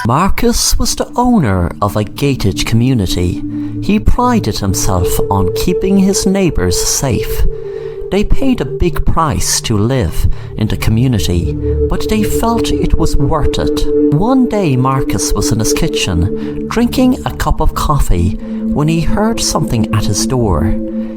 Marcus was the owner of a gated community. He prided himself on keeping his neighbours safe. They paid a big price to live in the community, but they felt it was worth it. One day Marcus was in his kitchen, drinking a cup of coffee, when he heard something at his door.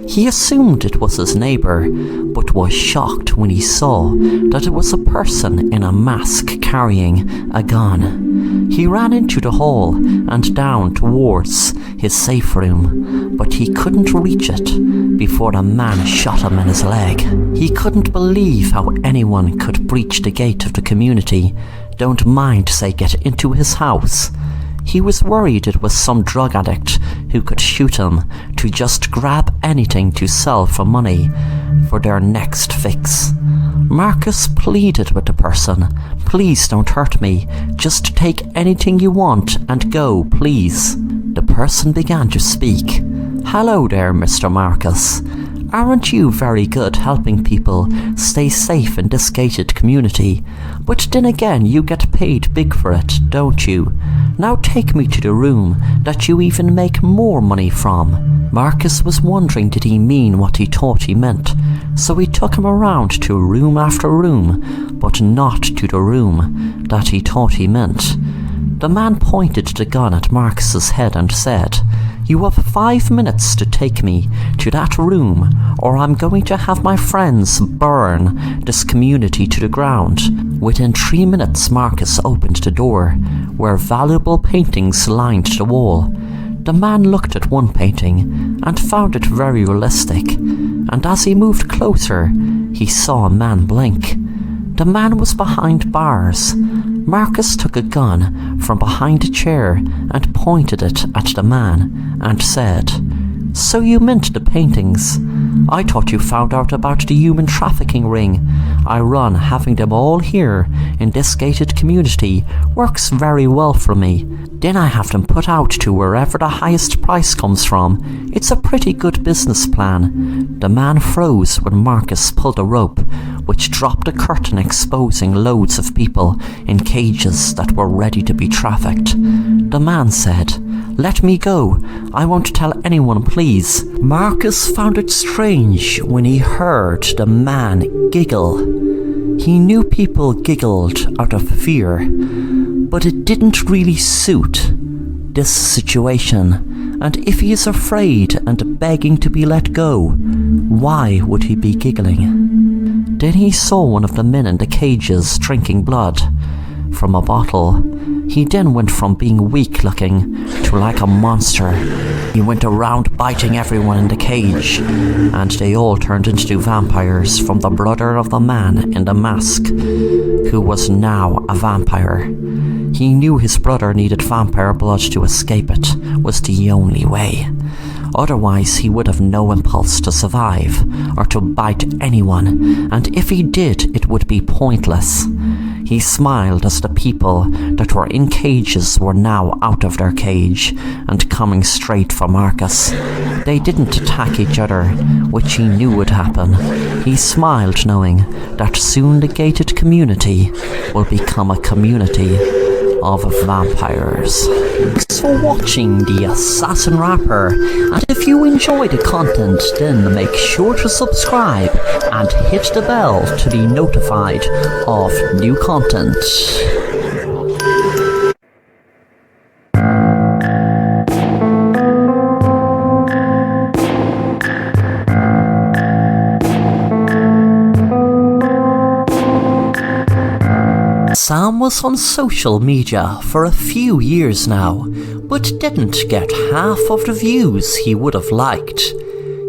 He assumed it was his neighbour, but was shocked when he saw that it was a person in a mask carrying a gun. He ran into the hall and down towards his safe room, but he couldn't reach it before the man shot him in his leg. He couldn't believe how anyone could breach the gate of the community, don't mind say get into his house. He was worried it was some drug addict who could shoot him to just grab anything to sell for money for their next fix. Marcus pleaded with the person, "Please don't hurt me, just take anything you want and go, please." The person began to speak. "Hello there, Mr. Marcus. Aren't you very good helping people stay safe in this gated community? But then again, you get paid big for it, don't you? Now take me to the room that you even make more money from." Marcus was wondering did he mean what he thought he meant, so he took him around to room after room, but not to the room that he thought he meant. The man pointed the gun at Marcus's head and said, "You have 5 minutes to take me to that room, or I'm going to have my friends burn this community to the ground." Within 3 minutes, Marcus opened the door, where valuable paintings lined the wall. The man looked at one painting and found it very realistic, and as he moved closer, he saw a man blink. The man was behind bars. Marcus took a gun from behind a chair and pointed it at the man and said, "So you meant the paintings? I thought you found out about the human trafficking ring I run. Having them all here in this gated community works very well for me. Then I have them put out to wherever the highest price comes from. It's a pretty good business plan." The man froze when Marcus pulled a rope, which dropped a curtain exposing loads of people in cages that were ready to be trafficked. The man said, "Let me go. I won't tell anyone, please." Marcus found it strange when he heard the man giggle. He knew people giggled out of fear, but it didn't really suit this situation. And if he is afraid and begging to be let go, why would he be giggling? Then he saw one of the men in the cages drinking blood from a bottle. He then went from being weak-looking to like a monster. He went around biting everyone in the cage, and they all turned into vampires from the brother of the man in the mask, who was now a vampire. He knew his brother needed vampire blood to escape. It was the only way. Otherwise, he would have no impulse to survive or to bite anyone, and if he did, it would be pointless. He smiled as the people that were in cages were now out of their cage and coming straight for Marcus. They didn't attack each other, which he knew would happen. He smiled knowing that soon the gated community will become a community of vampires. Thanks for watching The Assassin Rapper, and if you enjoy the content, then make sure to subscribe and hit the bell to be notified of new content. Sam was on social media for a few years now, but didn't get half of the views he would have liked.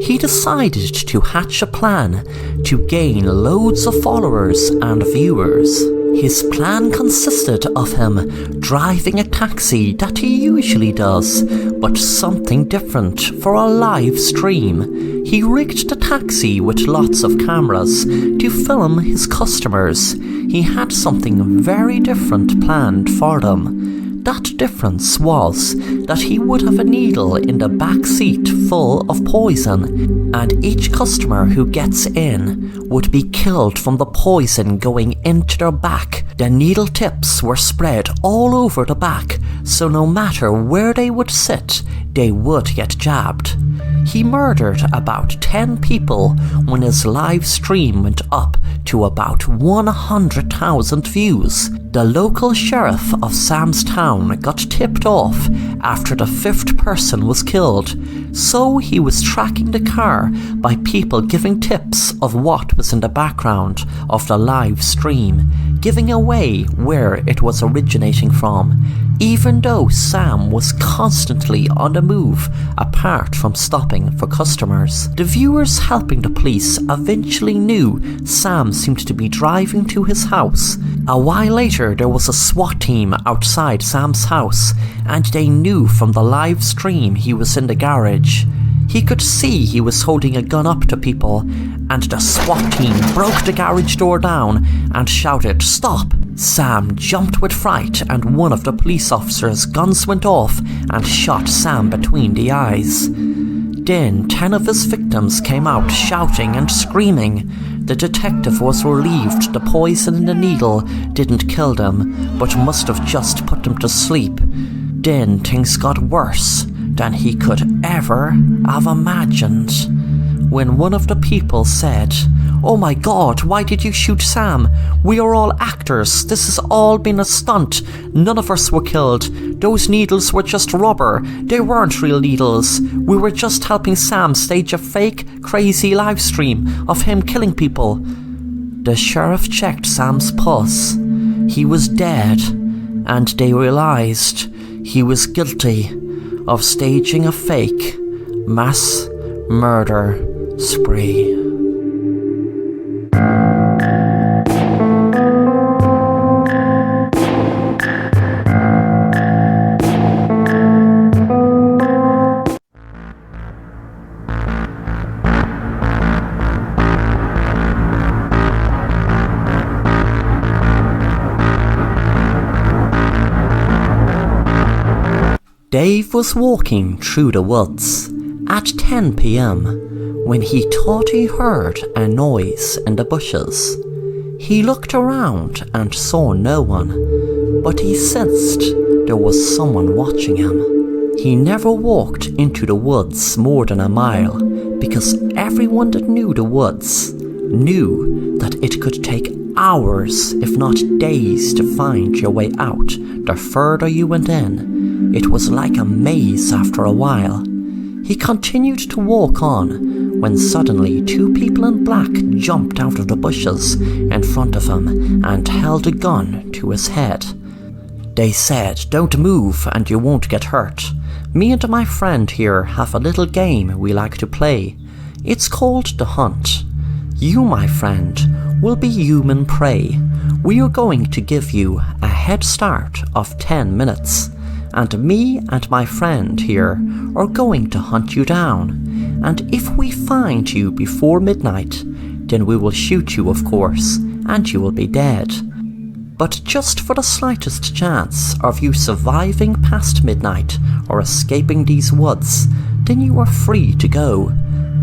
He decided to hatch a plan to gain loads of followers and viewers. His plan consisted of him driving a taxi that he usually does, but something different for a live stream. He rigged the taxi with lots of cameras to film his customers. He had something very different planned for them. That difference was that he would have a needle in the back seat full of poison, and each customer who gets in would be killed from the poison going into their back. The needle tips were spread all over the back, so no matter where they would sit, they would get jabbed. He murdered about 10 people when his live stream went up to about 100,000 views. The local sheriff of Sam's town got tipped off after the 5th person was killed, so he was tracking the car by people giving tips of what was in the background of the live stream, giving away where it was originating from, even though Sam was constantly on the move apart from stopping for customers. The viewers helping the police eventually knew Sam seemed to be driving to his house. A while later there was a SWAT team outside Sam's house, and they knew from the live stream he was in the garage. He could see he was holding a gun up to people, and the SWAT team broke the garage door down and shouted, "Stop!" Sam jumped with fright, and one of the police officers' guns went off and shot Sam between the eyes. Then 10 of his victims came out shouting and screaming. The detective was relieved the poison in the needle didn't kill them, but must have just put them to sleep. Then things got worse than he could ever have imagined. When one of the people said, "Oh my God, why did you shoot Sam? We are all actors. This has all been a stunt. None of us were killed. Those needles were just rubber. They weren't real needles. We were just helping Sam stage a fake, crazy live stream of him killing people." The sheriff checked Sam's pulse. He was dead, and they realized he was guilty of staging a fake mass murder spree. Dave was walking through the woods at 10 p.m. when he thought he heard a noise in the bushes. He looked around and saw no one, but he sensed there was someone watching him. He never walked into the woods more than a mile, because everyone that knew the woods knew that it could take hours, if not days, to find your way out the further you went in. It was like a maze after a while. He continued to walk on when suddenly 2 people in black jumped out of the bushes in front of him and held a gun to his head. They said, "Don't move and you won't get hurt. Me and my friend here have a little game we like to play. It's called The Hunt. You, my friend, will be human prey. We are going to give you a head start of 10 minutes. And me and my friend here are going to hunt you down. And if we find you before midnight, then we will shoot you, of course, and you will be dead. But just for the slightest chance of you surviving past midnight or escaping these woods, then you are free to go.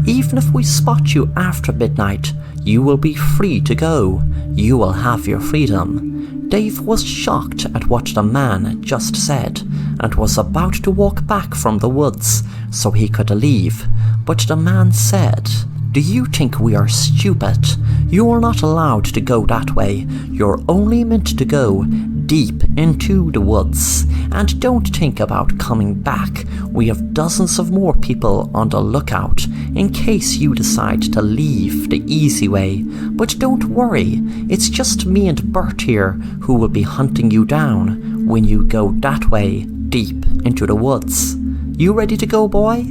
Even if we spot you after midnight, you will be free to go. You will have your freedom." Dave was shocked at what the man just said and was about to walk back from the woods so he could leave, but the man said, "Do you think we are stupid? You are not allowed to go that way. You're only meant to go deep into the woods, and don't think about coming back. We have dozens of more people on the lookout in case you decide to leave the easy way. But don't worry, it's just me and Bert here who will be hunting you down when you go that way deep into the woods. You ready to go, boy?"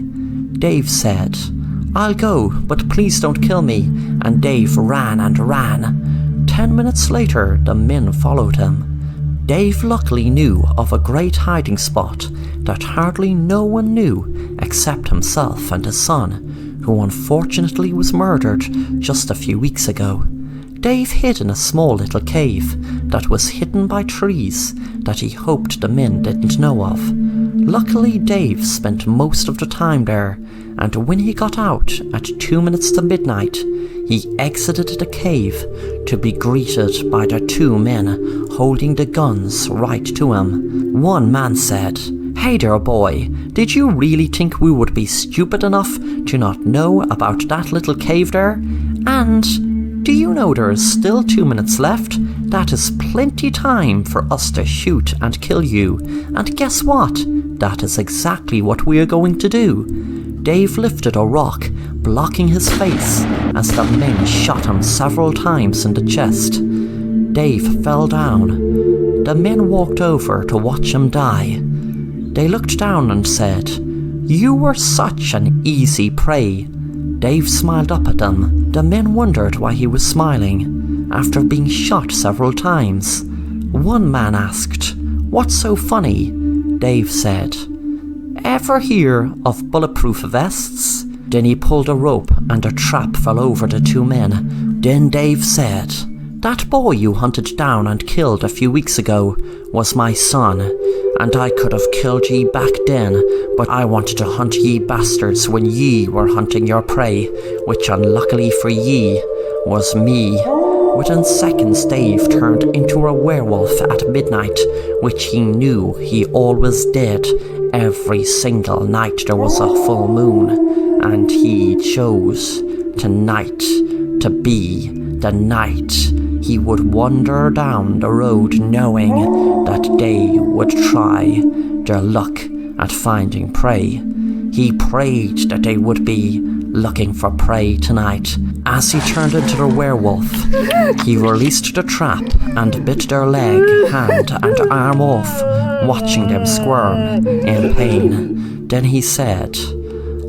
Dave said, "I'll go, but please don't kill me," and Dave ran and ran. 10 minutes later, the men followed him. Dave luckily knew of a great hiding spot that hardly no one knew except himself and his son, who unfortunately was murdered just a few weeks ago. Dave hid in a small little cave that was hidden by trees that he hoped the men didn't know of. Luckily, Dave spent most of the time there, and when he got out at 2 minutes to midnight, he exited the cave to be greeted by the two men holding the guns right to him. One man said, "Hey there, boy, did you really think we would be stupid enough to not know about that little cave there? And do you know there is still 2 minutes left? That is plenty time for us to shoot and kill you. And guess what? That is exactly what we are going to do." Dave lifted a rock, blocking his face as the men shot him several times in the chest. Dave fell down. The men walked over to watch him die. They looked down and said, "You were such an easy prey." Dave smiled up at them. The men wondered why he was smiling after being shot several times. One man asked, "What's so funny?" Dave said, "Ever hear of bulletproof vests?" Then he pulled a rope and a trap fell over the two men. Then Dave said, "That boy you hunted down and killed a few weeks ago was my son, and I could have killed ye back then, but I wanted to hunt ye bastards when ye were hunting your prey, which unluckily for ye was me." Within seconds, Dave turned into a werewolf at midnight, which he knew he always did every single night there was a full moon, and he chose tonight to be the night he would wander down the road knowing that they would try their luck at finding prey. He prayed that they would be looking for prey tonight. As he turned into the werewolf, he released the trap and bit their leg, hand and arm off, watching them squirm in pain. Then he said,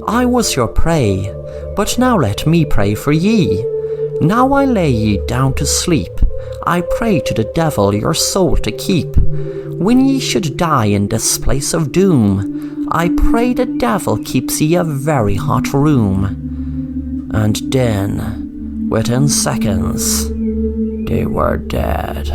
"I was your prey, but now let me pray for ye. Now I lay ye down to sleep. I pray to the devil your soul to keep. When ye should die in this place of doom, I pray the devil keeps ye a very hot room." And then, within seconds, they were dead.